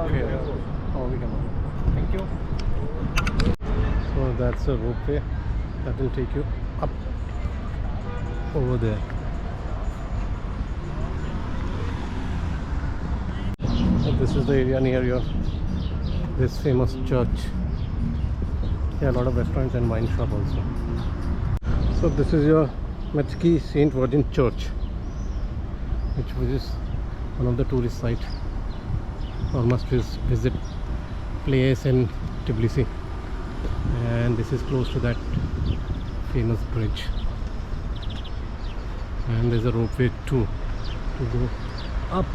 Okay. Oh, we can. Thank you. So that's a ropeway that will take you up over there. So this is the area near your this famous church. Yeah, a lot of restaurants and wine shop also. So this is your Metzki Saint Virgin Church, which is one of the tourist sites or must visit place in Tbilisi, and this is close to that famous bridge, and there's a ropeway too to go up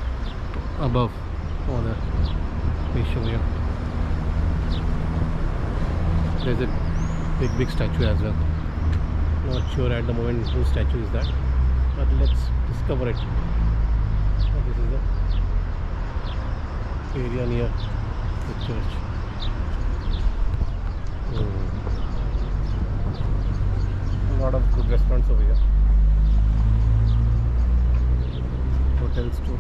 above over there. Let me show you. There's a big statue as well. Not sure at the moment whose statue is that, but let's discover it. So this is the area near the church. A lot of good restaurants over here. Hotels too.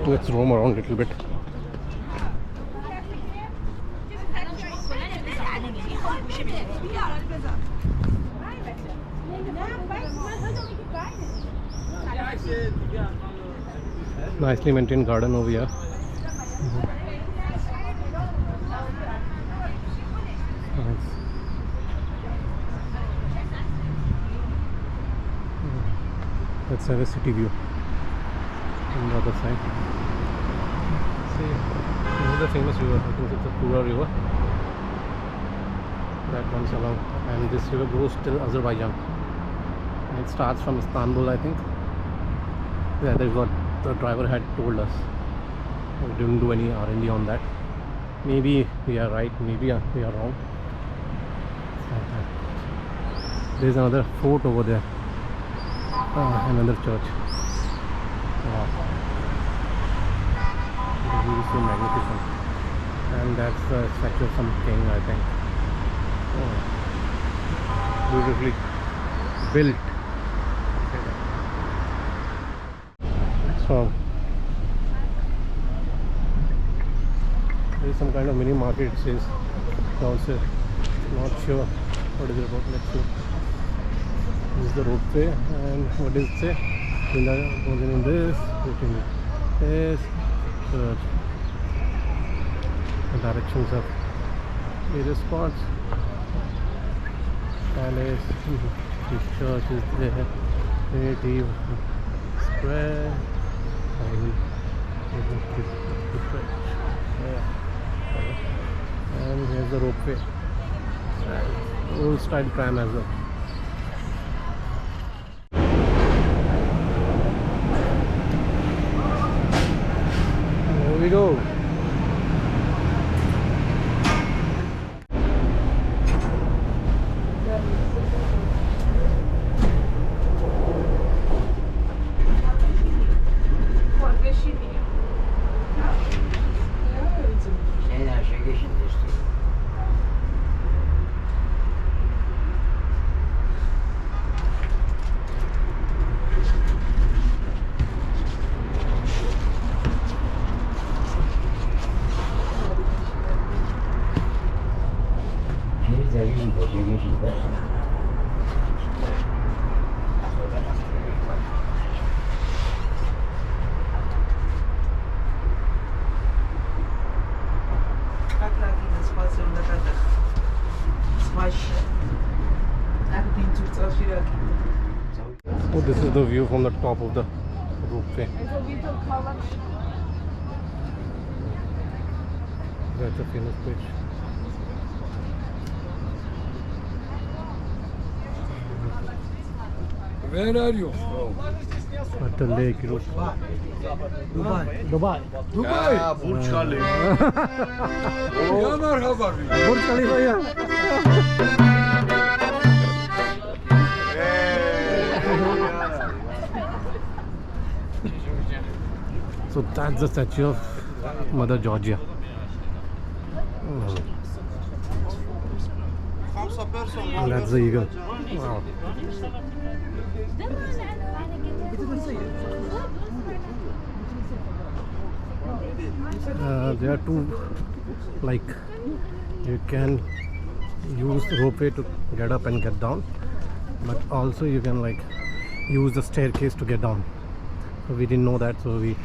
Let's roam around a little bit. Nicely maintained garden over here. Nice. Let's have a city view on the other side. See, this is the famous river. I think it's a Tura river that runs along, and this river goes till Azerbaijan, and it starts from Istanbul, I think. Yeah, that's what the driver had told us. We didn't do any R&D on that. Maybe we are right, maybe we are wrong. There's another fort over there, another church. Wow. The view is so magnificent, and that's the statue of some king, I think. Oh, beautifully built. So there is some kind of mini market, it says. Also, not sure what is it about. Let's see. This is the ropeway, and what does it say? In this, written in this church. The directions of various spots. Palace, the church is there. Native square. And here's the ropeway. Old style tram as well. Here we go. this is the view from the top of the ropeway. That's a famous place. Where are you from? At the lake, you know. Dubai. Yeah, Burj Khalifa. Ya merhaba. Burj Khalifa, yeah. So that's the statue of Mother Georgia. And that's the eagle. Wow. There are two, like, you can use the ropeway to get up and get down, but also you can like use the staircase to get down. So we didn't know that, so we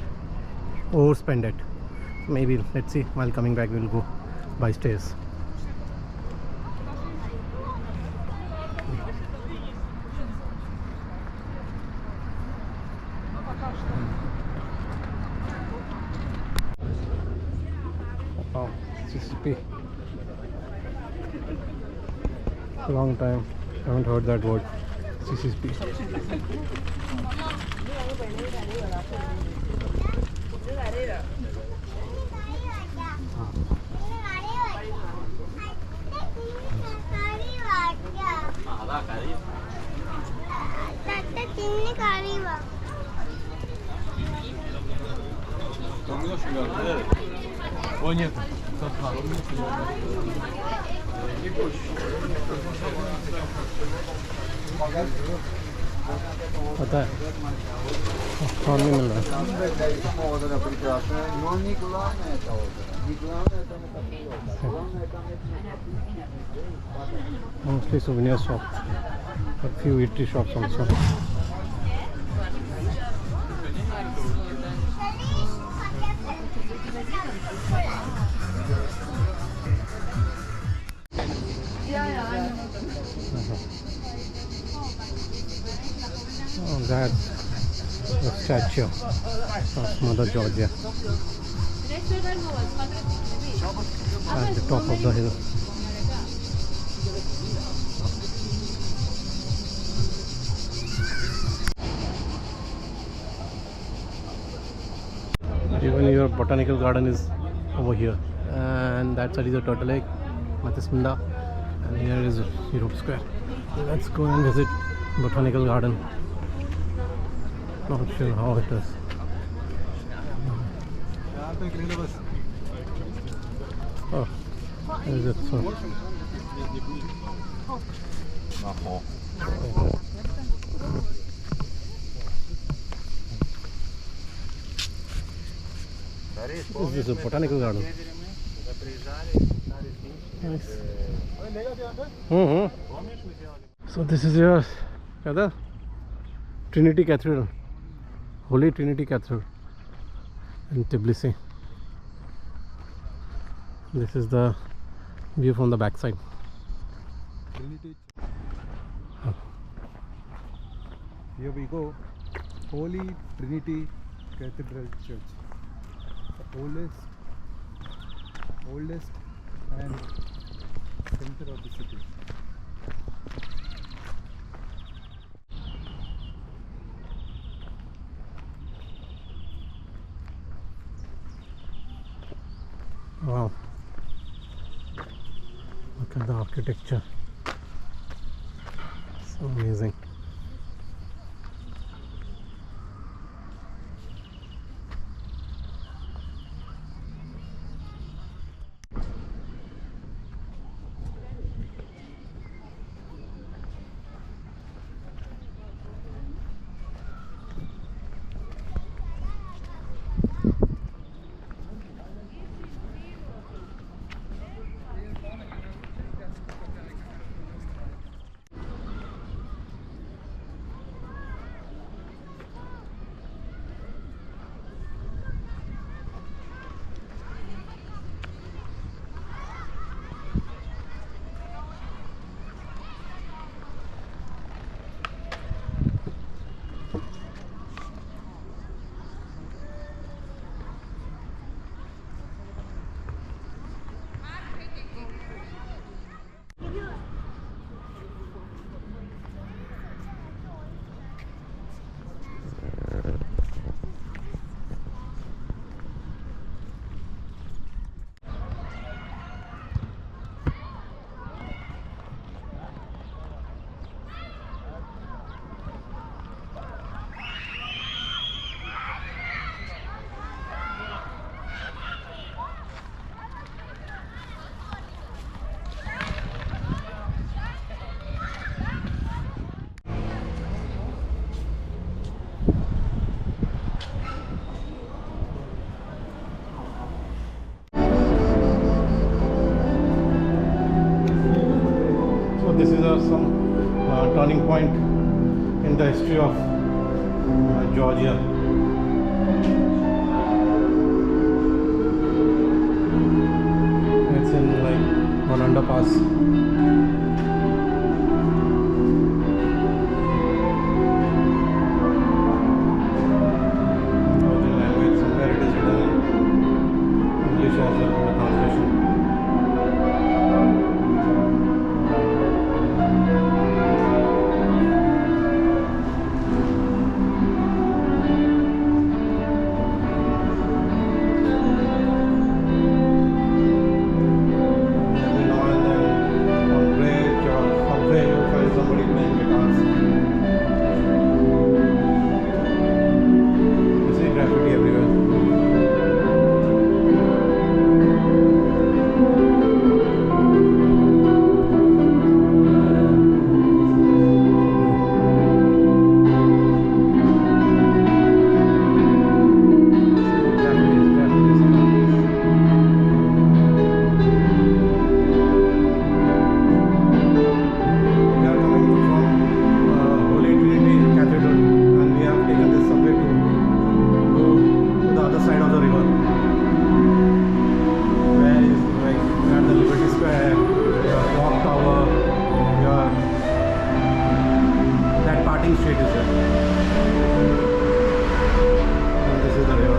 overspend it. Maybe let's see, while coming back we'll go by stairs. Wow, CCP. Long time haven't heard that word, CCP. पता है कौन नहीं मिल रहा mostly souvenir shops, a few eatery shops also. Oh, that's the statue of Mother Georgia at the top of the hill. Even your botanical garden is over here, and that side is a turtle lake, Matismunda, and here is Europe Square. Let's go and visit botanical garden. Not sure how it is. Oh, is it so? This is a botanical garden. Nice. So this is your Trinity Cathedral, Holy Trinity Cathedral in Tbilisi. This is the view from the backside. Here we go. Holy Trinity Cathedral Church. The oldest and center of the city. Wow, look at the architecture, so amazing. turning point in the history of Georgia. It's in like one underpass. Georgian language, somewhere it is written in English as well in the translation. Every now and then on bridge or somewhere you'll find somebody playing guitars. You see graffiti everywhere. Graffitis. We are coming from Holy Trinity Cathedral, and we have taken this subway to go to the other side of the river. Where is like where the Liberty Square, your clock tower, your that parting street is there. And this is the river.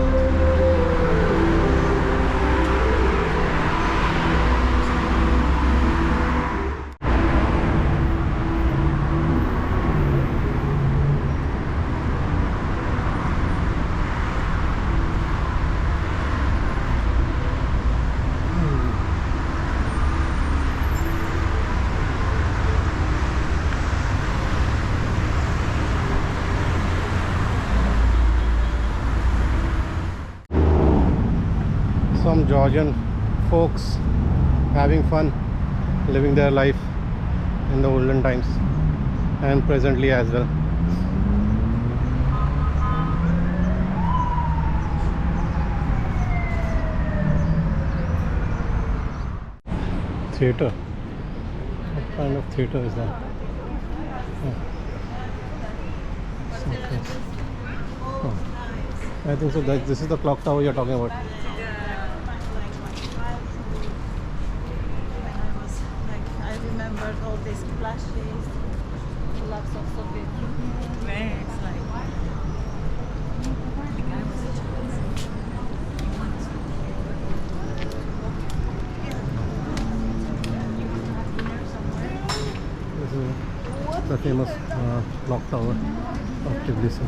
Some Georgian folks having fun, living their life in the olden times and presently as well. Theatre. What kind of theatre is that? Oh. I think so. This is the clock tower you're talking about. I remembered all these flashes, lots of Soviet flags, like the guy was a This is the famous clock tower of Tbilisi.